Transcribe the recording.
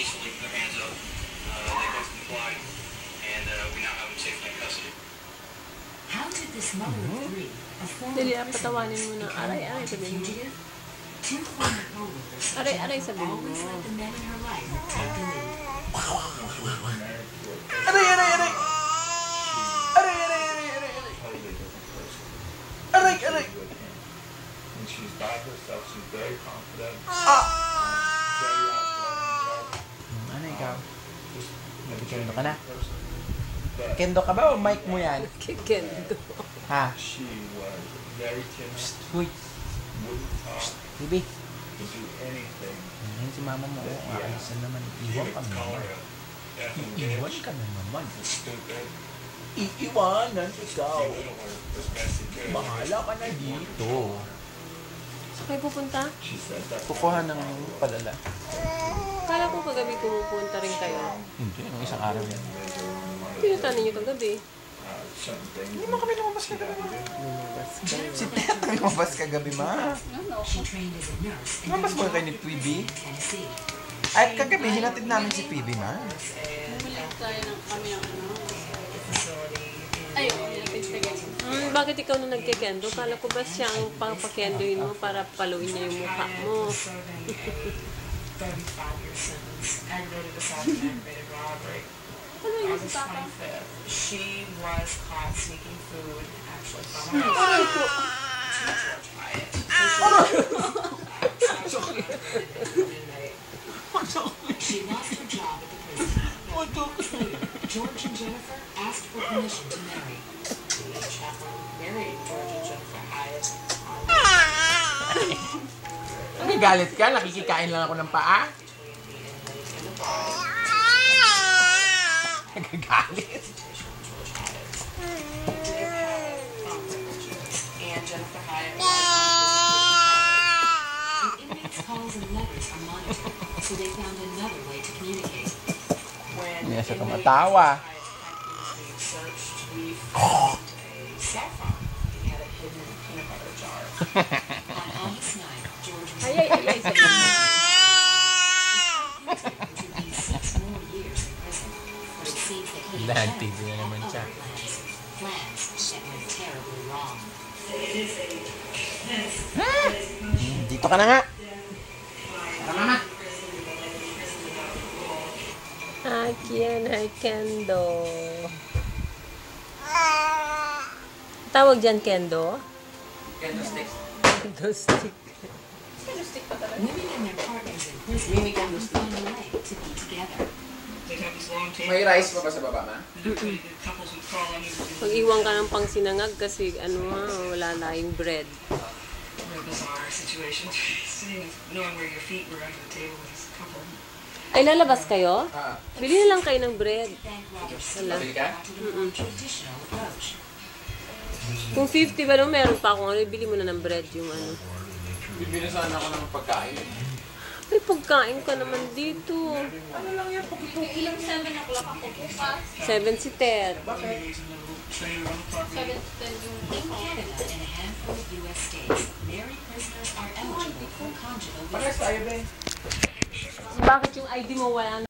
peacefully put their hands up. They both complied, and we now have them safely in custody. How did this mother of three, a former Dali, prison patawanin mo na. become Aray, a sabihin mo. fugitive? Two former co-workers Aray, sabihin mo. always let the men in her life take the lead. Aray! Aray! When she's by herself, she's very confident. Very Ano ikaw? Just Kendo ka na? Kendo ka ba o mic mo yan? Kikendo. Ha? She was very timid, Uy, wouldn't talk, baby. would do anything. Ayun si mama mo. Ayos na naman. Iwan ka na naman. Iiwan ka na naman. Stupid. Iiwanan ikaw. Belittle her as best he could. Bahala ka na dito. Saan kayo pupunta? She said that Kukuha ng palala. Kala ko kagabi pumupunta rin kayo. Hindi, yung isang araw yan. Pinutan ninyo kagabi. certain things. Hindi mo kami lumabas kagabi, ma. Si Tet lumabas kagabi, ma. She trained as a nurse in Lumabas mo kayo ni Phoebe? Tennessee. At kagabi, hinatid namin si Phoebe, ma. Bumili tayo ng kami ang ayun, Bakit ikaw nung nagkikendo? Kala ko ba siya ang papakendoin mo para paluin niya yung mukha mo? 35-year sentence, aggravated assault and aggravated robbery. August 25th, she was caught sneaking food, actually from her house to George Hyatt. She lost her job at the prison. Later, George and Jennifer asked for permission to marry. The chaplain married George and Jennifer Hyatt on Nagagalit ka? Nakikikain lang ako ng paa? between the inmate and the bride. Nagagalit? George Hyatt. Did have phone privileges, and Jennifer Hyatt was The inmates' calls and letters are monitored, so they found another way to communicate. when Hindi na siya inmate tumatawa. Hyatt was being searched, we found a cell phone. He had it hidden in a peanut butter jar. On August 9th, George was Ay, sabi mo. to be 6 more years in prison, but it seems that he Lahat and TV na naman siya. other plans that went terribly wrong. Dito ka na nga. Tama, ma. Akian ay kendo. Tawag dyan kendo? Kendo stick. Kendo stick. Women and their partners in prison often find a way to be together. They have these long tables. May rice pa ba sa baba, ma? Couples would crawl under the Pag-iwan ka ng pang sinangag kasi wala na yung bread. very bizarre situation. Sitting, knowing where your feet were under the table with this couple. Ay, lalabas kayo? Ah, Bili na lang kayo ng bread. Thank Robertson Wala. pabili ka? to the more traditional approach. Kung 50 ba no, meron pa akong bili mo na ng bread yung ano. Bibili sana ako ng pagkain. Ay, pagkain ka naman dito. Ano lang yan? ilang 7 o'clock ako bukas. 7 si Ted. Train around the park. 7 to 10 yung In Canada and a handful of U.S. states, married prisoners are eligible for conjugal Pares visits. tayo, be. Bakit yung ID mo wala